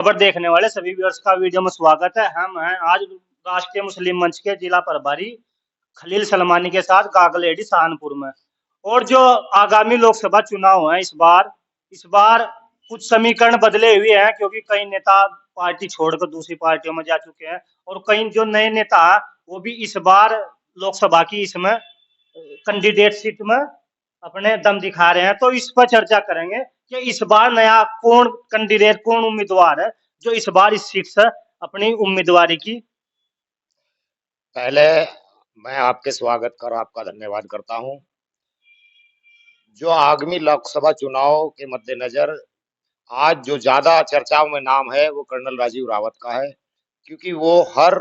खबर देखने वाले सभी व्यूअर्स का वीडियो में स्वागत है। हम हैं आज राष्ट्रीय मुस्लिम मंच के जिला प्रभारी खलील सलमानी के साथ कागलेडी सहारनपुर में। और जो आगामी लोकसभा चुनाव है इस बार कुछ समीकरण बदले हुए हैं, क्योंकि कई नेता पार्टी छोड़कर दूसरी पार्टियों में जा चुके हैं और कई जो नए नेता वो भी इस बार लोकसभा की इसमें कैंडिडेटशिप में अपने दम दिखा रहे हैं। तो इस पर चर्चा करेंगे कि इस बार नया कौन कैंडिडेट, कौन उम्मीदवार है जो इस बार इस सीट से अपनी उम्मीदवारी की। पहले मैं आपके स्वागत कर आपका धन्यवाद करता हूं। जो आगामी लोकसभा चुनाव के मद्देनजर आज जो ज्यादा चर्चाओं में नाम है वो कर्नल राजीव रावत का है, क्योंकि वो हर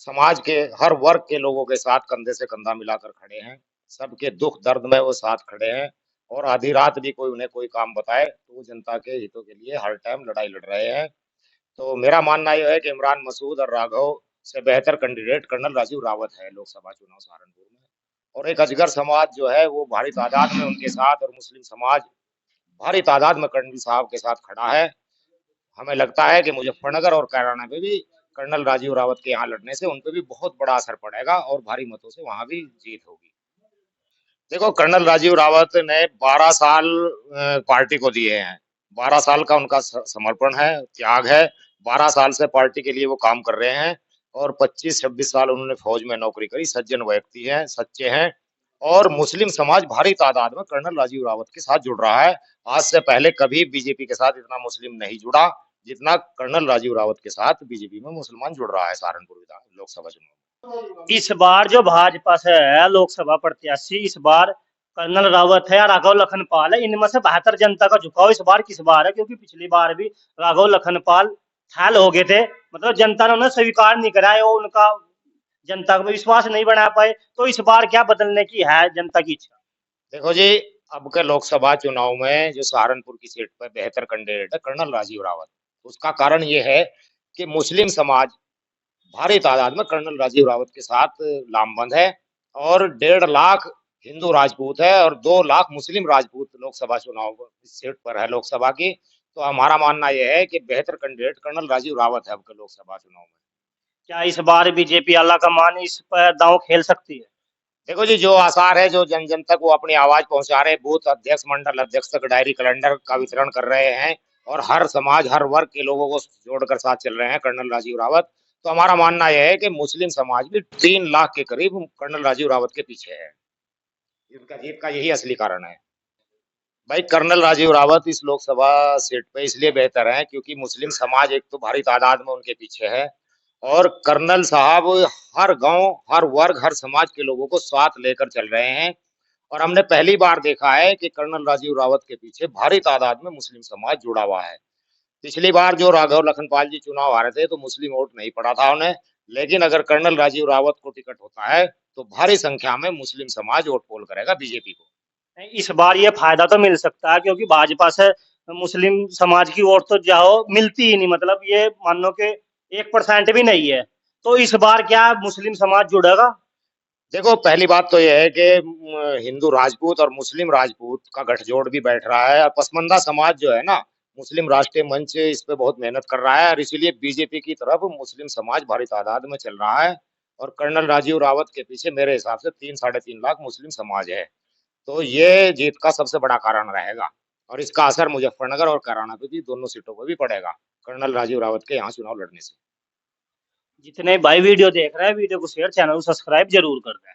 समाज के हर वर्ग के लोगों के साथ कंधे से कंधा मिलाकर खड़े हैं। सबके दुख दर्द में वो साथ खड़े हैं और आधी रात भी कोई उन्हें कोई काम बताए तो वो जनता के हितों के लिए हर टाइम लड़ाई लड़ रहे हैं। तो मेरा मानना यह है कि इमरान मसूद और राघव से बेहतर कैंडिडेट कर्नल राजीव रावत है लोकसभा चुनाव सहारनपुर में। और एक अजगर समाज जो है वो भारी तादाद में उनके साथ, और मुस्लिम समाज भारी तादाद में कर्नल साहब के साथ खड़ा है। हमें लगता है कि मुजफ्फरनगर और कैराना पे भी कर्नल राजीव रावत के यहाँ लड़ने से उन पे भी बहुत बड़ा असर पड़ेगा और भारी मतों से वहां भी जीत होगी। देखो, कर्नल राजीव रावत ने 12 साल पार्टी को दिए हैं। 12 साल का उनका समर्पण है, त्याग है। 12 साल से पार्टी के लिए वो काम कर रहे हैं और 25-26 साल उन्होंने फौज में नौकरी करी। सज्जन व्यक्ति हैं, सच्चे हैं और मुस्लिम समाज भारी तादाद में कर्नल राजीव रावत के साथ जुड़ रहा है। आज से पहले कभी बीजेपी के साथ इतना मुस्लिम नहीं जुड़ा जितना कर्नल राजीव रावत के साथ बीजेपी में मुसलमान जुड़ रहा है सहारनपुर विधान लोकसभा चुनाव। इस बार जो भाजपा से है लोकसभा प्रत्याशी, इस बार कर्नल रावत है या राघव लखनपाल है, इनमें से बेहतर जनता का झुकाव इस बार किस बार है? क्योंकि पिछली बार भी राघव लखनपाल फैल हो गए थे, मतलब जनता ने उन्हें स्वीकार नहीं कराया और उनका जनता को विश्वास नहीं बना पाए। तो इस बार क्या बदलने की है जनता की इच्छा? देखो जी, अब के लोकसभा चुनाव में जो सहारनपुर की सीट पर बेहतर कैंडिडेट है कर्नल राजीव रावत। उसका कारण ये है कि मुस्लिम समाज भारी तादाद में कर्नल राजीव रावत के साथ लामबंद है और 1.5 लाख हिंदू राजपूत है और 2 लाख मुस्लिम राजपूत लोकसभा चुनाव इस सीट पर है लोकसभा की। तो हमारा मानना यह है कि बेहतर कैंडिडेट कर्नल राजीव रावत है अब के लोकसभा चुनाव में। क्या इस बार बीजेपी आला कमान इस पर दांव खेल सकती है? देखो जी, जो आसार है, जो जन जन तक वो अपनी आवाज पहुंचा रहे, बूथ अध्यक्ष, मंडल अध्यक्ष तक डायरी कैलेंडर का वितरण कर रहे हैं और हर समाज, हर वर्ग के लोगों को जोड़कर साथ चल रहे हैं कर्नल राजीव रावत। तो हमारा मानना यह है कि मुस्लिम समाज भी 3 लाख के करीब कर्नल राजीव रावत के पीछे है। इनका जीत का यही असली कारण है। भाई, कर्नल राजीव रावत इस लोकसभा सीट पे इसलिए बेहतर है क्योंकि मुस्लिम समाज एक तो भारी तादाद में उनके पीछे है और कर्नल साहब हर गांव, हर वर्ग, हर समाज के लोगों को साथ लेकर चल रहे हैं। और हमने पहली बार देखा है कि कर्नल राजीव रावत के पीछे भारी तादाद में मुस्लिम समाज जुड़ा हुआ है। पिछली बार जो राघव लखनपाल जी चुनाव हारे थे तो मुस्लिम वोट नहीं पड़ा था उन्हें, लेकिन अगर कर्नल राजीव रावत को टिकट होता है तो भारी संख्या में मुस्लिम समाज वोट पोल करेगा बीजेपी को। इस बार ये फायदा तो मिल सकता है, क्योंकि भाजपा से मुस्लिम समाज की वोट तो जाओ मिलती ही नहीं, मतलब ये मान लो कि 1% भी नहीं है। तो इस बार क्या मुस्लिम समाज जुड़ेगा? देखो, पहली बात तो यह है कि हिंदू राजपूत और मुस्लिम राजपूत का गठजोड़ भी बैठ रहा है और पसमंदा समाज जो है ना, मुस्लिम राष्ट्रीय मंच इस पे बहुत मेहनत कर रहा है और इसीलिए बीजेपी की तरफ मुस्लिम समाज भारी तादाद में चल रहा है। और कर्नल राजीव रावत के पीछे मेरे हिसाब से 3-3.5 लाख मुस्लिम समाज है। तो ये जीत का सबसे बड़ा कारण रहेगा और इसका असर मुजफ्फरनगर और कैराना पे भी, दोनों सीटों पर भी पड़ेगा कर्नल राजीव रावत के यहाँ चुनाव लड़ने से। जितने भाई वीडियो देख रहे हैं, वीडियो को शेयर, चैनल को सब्सक्राइब जरूर कर दें।